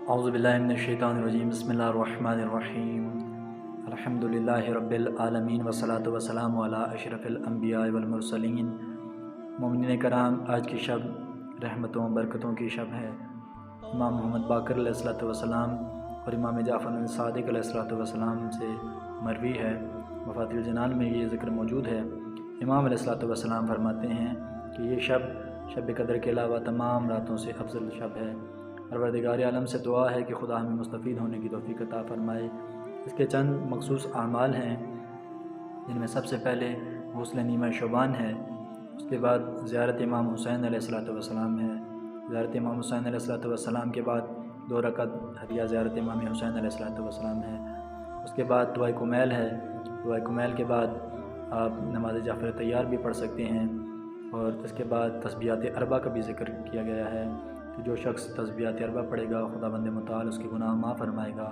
اعوذ باللہ من الشیطان الرجیم بسم اللہ الرحمن الرحیم الحمدللہ رب العالمین والصلاة والسلام علی اشرف الانبیاء والمرسلین۔ مومنین کرام، آج کی شب رحمتوں برکتوں کی شب ہے۔ امام محمد باقر علیہ الصلوۃ والسلام اور امام جعفر صادق علیہ الصلوۃ والسلام سے مروی ہے، وفات الجنان میں یہ ذکر موجود ہے۔ امام علیہ الصلوۃ والسلام فرماتے ہیں کہ یہ شب قدر کے علاوہ تمام راتوں سے افضل شب ہے۔ پروردگار عالم سے دعا ہے کہ خدا ہمیں مستفید ہونے کی توفیق عطا فرمائے۔ اس کے چند مخصوص اعمال ہیں، جن میں سب سے پہلے غسل نیمہ شعبان ہے، اس کے بعد زیارت امام حسین علیہ الصلوۃ والسلام ہے، زیارت امام حسین علیہ الصلوۃ والسلام کے بعد 2 رکعت ہدیہ زیارت امام حسین علیہ الصلوۃ والسلام ہے، اس کے بعد دعائے کمیل ہے۔ دعائے کمیل کے بعد آپ نماز جعفر طیار بھی پڑھ سکتے ہیں، اور اس کے بعد تسبیحات اربع کا بھی ذکر کیا گیا ہے کہ جو شخص تسبیحات اربع پڑھے گا خداوند متعال اس کے گناہ معاف فرمائے گا۔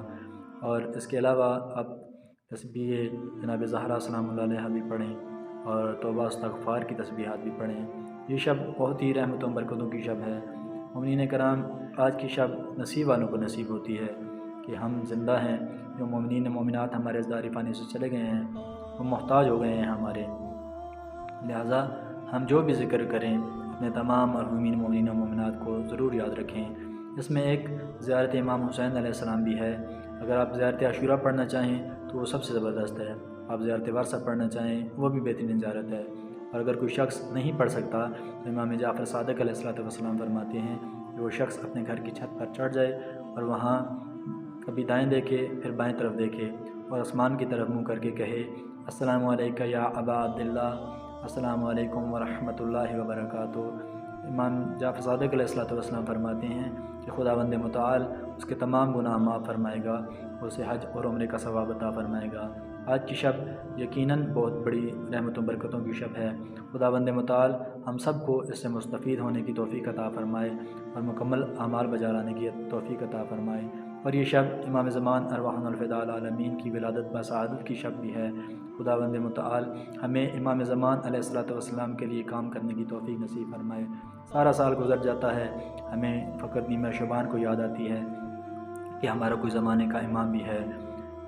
اور اس کے علاوہ آپ تسبیح جناب زہرا سلام اللہ علیہ بھی پڑھیں اور توبہ استغفار کی تسبیحات بھی پڑھیں۔ یہ شب بہت ہی رحمتوں برکتوں کی شب ہے۔ مومنین کرام، آج کی شب نصیب والوں کو نصیب ہوتی ہے کہ ہم زندہ ہیں۔ جو مومنین مومنات ہمارے از دار فانی سے چلے گئے ہیں وہ محتاج ہو گئے ہیں ہمارے، لہٰذا ہم جو بھی ذکر کریں اپنے تمام مرحومین مومنین و مومنات کو ضرور یاد رکھیں۔ اس میں ایک زیارت امام حسین علیہ السلام بھی ہے۔ اگر آپ زیارت عاشورہ پڑھنا چاہیں تو وہ سب سے زبردست ہے، آپ زیارت ورثہ پڑھنا چاہیں وہ بھی بہترین زیارت ہے۔ اور اگر کوئی شخص نہیں پڑھ سکتا تو امام جعفر صادق علیہ الصلوۃ والسلام فرماتے ہیں کہ وہ شخص اپنے گھر کی چھت پر چڑھ جائے اور وہاں کبھی دائیں دیکھے پھر بائیں طرف دیکھے اور آسمان کی طرف منہ کر کے کہے السلام علیکہ یا ابا عبداللہ، السلام علیکم ورحمۃ اللہ وبرکاتہ۔ امام جعفر صادق علیہ الصلوۃ والسلام فرماتے ہیں کہ خداوند متعال اس کے تمام گناہ معاف فرمائے گا، اسے حج اور عمرے کا ثواب عطا فرمائے گا۔ آج کی شب یقیناً بہت بڑی رحمتوں برکتوں کی شب ہے۔ خداوند متعال ہم سب کو اس سے مستفید ہونے کی توفیق عطا فرمائے اور مکمل اعمال بجا لانے کی توفیق عطا فرمائے۔ اور یہ شب امام زمان ارواحنا الفداء العالمین کی ولادت بسعادت کی شب بھی ہے۔ خداوند متعال ہمیں امام زمان علیہ الصلوۃ والسلام کے لیے کام کرنے کی توفیق نصیب فرمائے۔ سارا سال گزر جاتا ہے، ہمیں فقط نیمہ شعبان کو یاد آتی ہے کہ ہمارا کوئی زمانے کا امام بھی ہے۔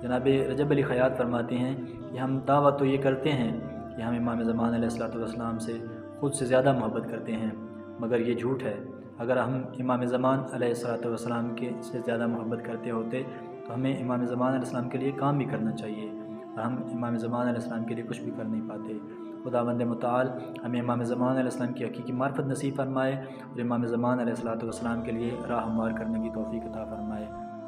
جناب رجب علی خیاط فرماتے ہیں کہ ہم دعویٰ تو یہ کرتے ہیں کہ ہم امام زمان علیہ الصلوۃ والسلام سے خود سے زیادہ محبت کرتے ہیں، مگر یہ جھوٹ ہے۔ اگر ہم امام زمان علیہ الصلوۃ والسلام کے سے زیادہ محبت کرتے ہوتے تو ہمیں امام زمان علیہ السلام کے لیے کام بھی کرنا چاہیے، اور ہم امام زمان علیہ السلام کے لیے کچھ بھی کر نہیں پاتے۔ خداوند متعال ہمیں امام زمان علیہ السلام کی حقیقی معرفت نصیب فرمائے اور امام زمان علیہ الصلوۃ والسلام کے لیے راہ ہموار کرنے کی توفیق عطا فرمائے۔